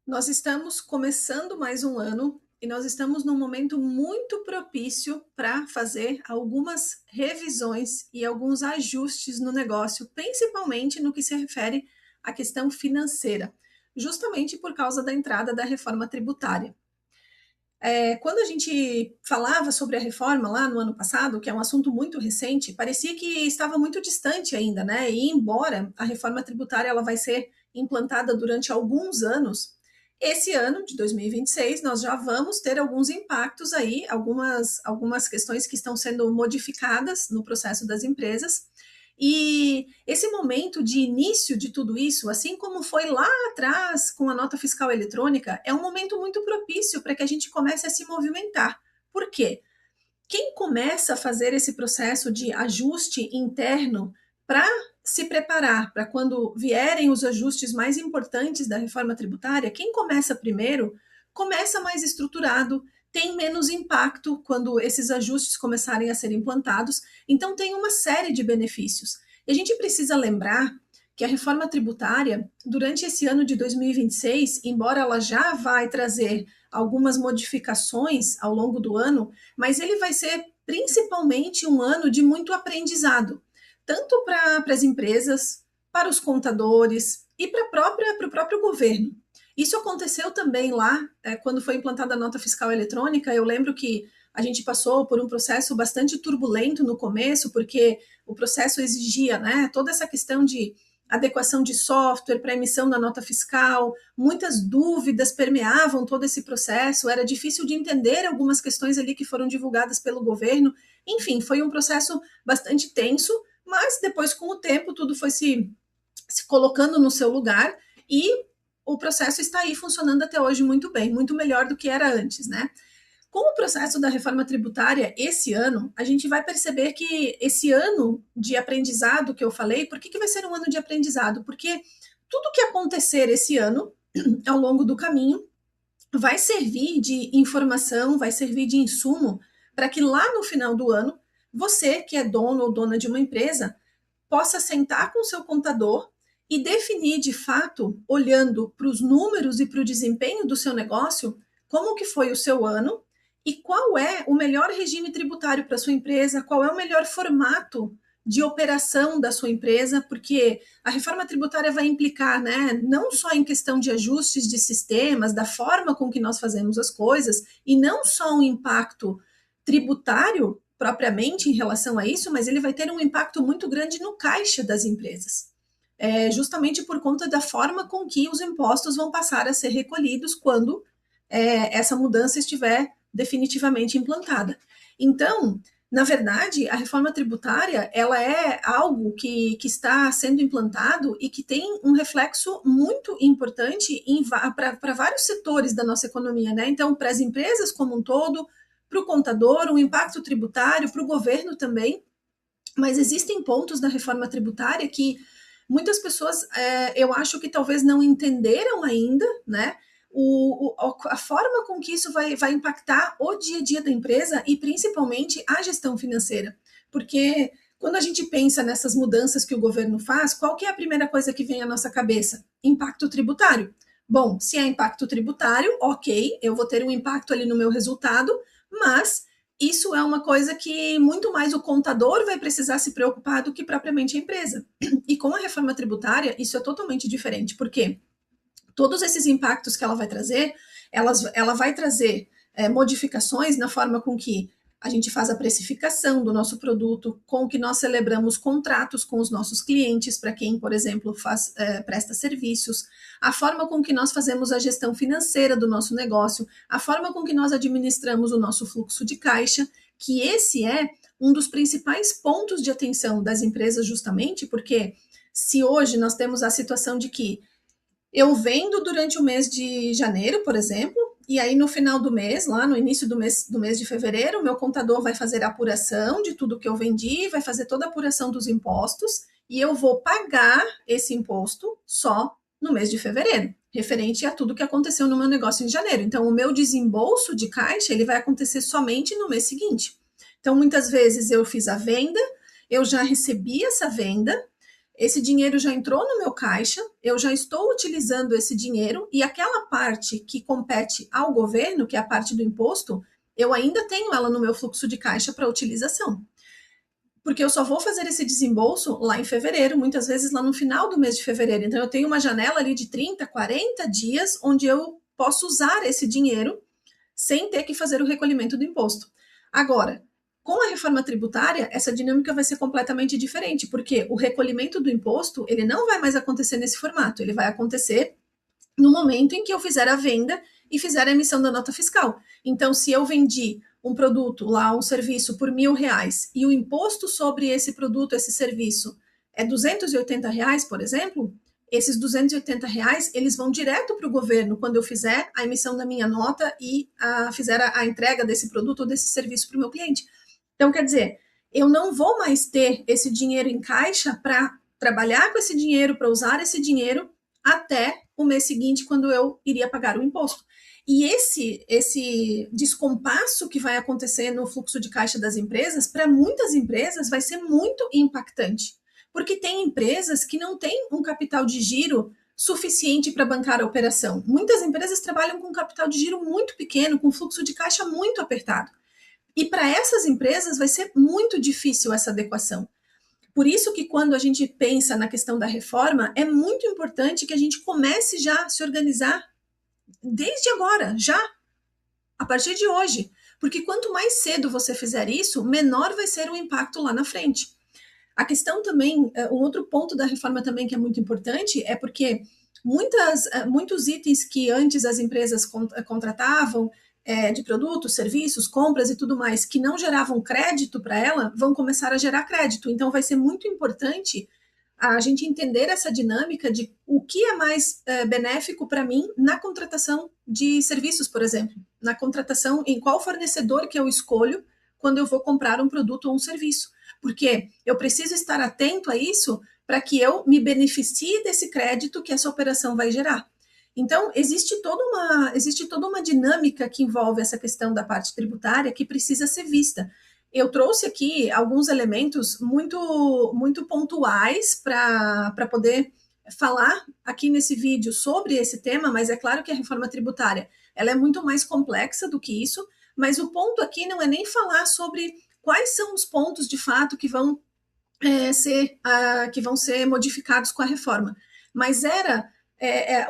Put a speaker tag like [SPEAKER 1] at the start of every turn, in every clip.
[SPEAKER 1] Nós estamos começando mais um ano e nós estamos num momento muito propício para fazer algumas revisões e alguns ajustes no negócio, principalmente no que se refere à questão financeira, justamente por causa da entrada da reforma tributária. Quando a gente falava sobre a reforma lá no ano passado, que é um assunto muito recente, parecia que estava muito distante ainda, né? E embora a reforma tributária ela vai ser implantada durante alguns anos, esse ano de 2026 nós já vamos ter alguns impactos aí, algumas questões que estão sendo modificadas no processo das empresas. E esse momento de início de tudo isso, assim como foi lá atrás com a nota fiscal eletrônica, é um momento muito propício para que a gente comece a se movimentar. Por quê? Quem começa a fazer esse processo de ajuste interno para se preparar para quando vierem os ajustes mais importantes da reforma tributária, quem começa primeiro, começa mais estruturado, tem menos impacto quando esses ajustes começarem a ser implantados, então tem uma série de benefícios. E a gente precisa lembrar que a reforma tributária, durante esse ano de 2026, embora ela já vai trazer algumas modificações ao longo do ano, mas ele vai ser principalmente um ano de muito aprendizado, tanto para as empresas, para os contadores e para o próprio governo. Isso aconteceu também lá, quando foi implantada a nota fiscal eletrônica. Eu lembro que a gente passou por um processo bastante turbulento no começo, porque o processo exigia, né, toda essa questão de adequação de software para emissão da nota fiscal, muitas dúvidas permeavam todo esse processo, era difícil de entender algumas questões ali que foram divulgadas pelo governo. Enfim, foi um processo bastante tenso, mas depois, com o tempo, tudo foi se colocando no seu lugar e o processo está aí funcionando até hoje muito bem, muito melhor do que era antes, né? Com o processo da reforma tributária esse ano, a gente vai perceber que esse ano de aprendizado que eu falei, por que vai ser um ano de aprendizado? Porque tudo que acontecer esse ano, ao longo do caminho, vai servir de informação, vai servir de insumo para que lá no final do ano, você que é dono ou dona de uma empresa, possa sentar com o seu contador e definir de fato, olhando para os números e para o desempenho do seu negócio, como que foi o seu ano e qual é o melhor regime tributário para a sua empresa, qual é o melhor formato de operação da sua empresa, porque a reforma tributária vai implicar, né, não só em questão de ajustes de sistemas, da forma com que nós fazemos as coisas, e não só um impacto tributário propriamente em relação a isso, mas ele vai ter um impacto muito grande no caixa das empresas. Justamente por conta da forma com que os impostos vão passar a ser recolhidos quando essa mudança estiver definitivamente implantada. Então, na verdade, a reforma tributária ela é algo que está sendo implantado e que tem um reflexo muito importante para vários setores da nossa economia, né? Então, para as empresas como um todo, para o contador, um impacto tributário, para o governo também. Mas existem pontos da reforma tributária que muitas pessoas, eu acho que talvez não entenderam ainda, né? A forma com que isso vai impactar o dia a dia da empresa e principalmente a gestão financeira. Porque quando a gente pensa nessas mudanças que o governo faz, qual que é a primeira coisa que vem à nossa cabeça? Impacto tributário. Bom, se é impacto tributário, ok, eu vou ter um impacto ali no meu resultado, mas isso é uma coisa que muito mais o contador vai precisar se preocupar do que propriamente a empresa. E com a reforma tributária, isso é totalmente diferente, porque todos esses impactos que ela vai trazer, ela vai trazer modificações na forma com que a gente faz a precificação do nosso produto, com que nós celebramos contratos com os nossos clientes, para quem, por exemplo, presta serviços, a forma com que nós fazemos a gestão financeira do nosso negócio, a forma com que nós administramos o nosso fluxo de caixa, que esse é um dos principais pontos de atenção das empresas, justamente porque se hoje nós temos a situação de que eu vendo durante o mês de janeiro, por exemplo, e aí no final do mês, lá no início do mês de fevereiro, o meu contador vai fazer a apuração de tudo que eu vendi, vai fazer toda a apuração dos impostos, e eu vou pagar esse imposto só no mês de fevereiro, referente a tudo que aconteceu no meu negócio em janeiro. Então, o meu desembolso de caixa, ele vai acontecer somente no mês seguinte. Então, muitas vezes eu fiz a venda, eu já recebi essa venda, esse dinheiro já entrou no meu caixa, eu já estou utilizando esse dinheiro e aquela parte que compete ao governo, que é a parte do imposto, eu ainda tenho ela no meu fluxo de caixa para utilização. Porque eu só vou fazer esse desembolso lá em fevereiro, muitas vezes lá no final do mês de fevereiro. Então, eu tenho uma janela ali de 30, 40 dias onde eu posso usar esse dinheiro sem ter que fazer o recolhimento do imposto. Agora, com a reforma tributária, essa dinâmica vai ser completamente diferente, porque o recolhimento do imposto, ele não vai mais acontecer nesse formato, ele vai acontecer no momento em que eu fizer a venda e fizer a emissão da nota fiscal. Então, se eu vendi um produto lá, um serviço por R$ 1.000 e o imposto sobre esse produto, esse serviço é R$ 280, por exemplo, esses R$ 280, eles vão direto para o governo quando eu fizer a emissão da minha nota e fizer a entrega desse produto ou desse serviço para o meu cliente. Então, quer dizer, eu não vou mais ter esse dinheiro em caixa para trabalhar com esse dinheiro, para usar esse dinheiro até o mês seguinte, quando eu iria pagar o imposto. E esse descompasso que vai acontecer no fluxo de caixa das empresas, para muitas empresas, vai ser muito impactante. Porque tem empresas que não têm um capital de giro suficiente para bancar a operação. Muitas empresas trabalham com um capital de giro muito pequeno, com fluxo de caixa muito apertado. E para essas empresas vai ser muito difícil essa adequação. Por isso que quando a gente pensa na questão da reforma, é muito importante que a gente comece já a se organizar desde agora, já, a partir de hoje. Porque quanto mais cedo você fizer isso, menor vai ser o impacto lá na frente. A questão também, um outro ponto da reforma também que é muito importante, é porque muitos itens que antes as empresas contratavam, de produtos, serviços, compras e tudo mais, que não geravam crédito para ela, vão começar a gerar crédito. Então, vai ser muito importante a gente entender essa dinâmica de o que é mais benéfico para mim na contratação de serviços, por exemplo, na contratação em qual fornecedor que eu escolho quando eu vou comprar um produto ou um serviço. Porque eu preciso estar atento a isso para que eu me beneficie desse crédito que essa operação vai gerar. Então, existe toda uma dinâmica que envolve essa questão da parte tributária que precisa ser vista. Eu trouxe aqui alguns elementos muito pontuais para poder falar aqui nesse vídeo sobre esse tema, mas é claro que a reforma tributária ela é muito mais complexa do que isso, mas o ponto aqui não é nem falar sobre quais são os pontos de fato que vão ser modificados com a reforma, mas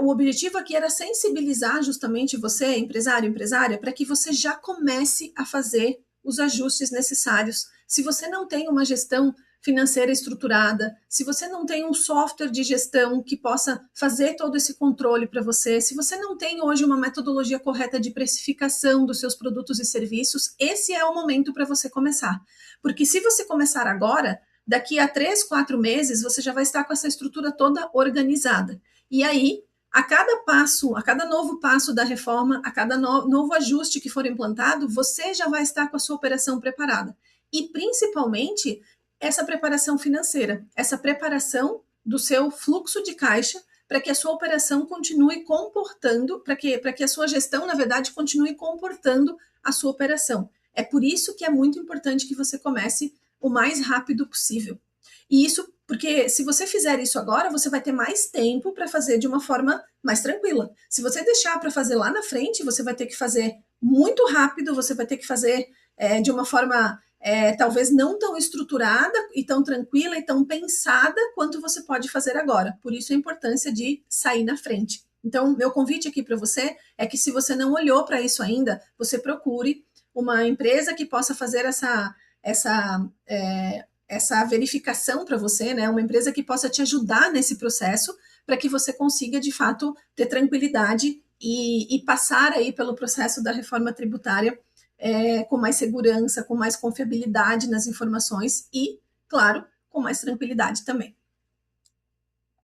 [SPEAKER 1] o objetivo aqui era sensibilizar justamente você, empresário, empresária, para que você já comece a fazer os ajustes necessários. Se você não tem uma gestão financeira estruturada, se você não tem um software de gestão que possa fazer todo esse controle para você, se você não tem hoje uma metodologia correta de precificação dos seus produtos e serviços, esse é o momento para você começar. Porque se você começar agora, daqui a 3, 4 meses, você já vai estar com essa estrutura toda organizada. E aí, a cada novo passo da reforma, a cada novo ajuste que for implantado, você já vai estar com a sua operação preparada. E, principalmente, essa preparação financeira, essa preparação do seu fluxo de caixa para que a sua operação continue comportando, para que a sua gestão, na verdade, continue comportando a sua operação. É por isso que é muito importante que você comece o mais rápido possível. E isso, porque se você fizer isso agora, você vai ter mais tempo para fazer de uma forma mais tranquila. Se você deixar para fazer lá na frente, você vai ter que fazer muito rápido, você vai ter que fazer de uma forma talvez não tão estruturada e tão tranquila e tão pensada quanto você pode fazer agora. Por isso a importância de sair na frente. Então, meu convite aqui para você é que se você não olhou para isso ainda, você procure uma empresa que possa fazer essa verificação para você, né? Uma empresa que possa te ajudar nesse processo para que você consiga, de fato, ter tranquilidade e passar aí pelo processo da reforma tributária com mais segurança, com mais confiabilidade nas informações e, claro, com mais tranquilidade também.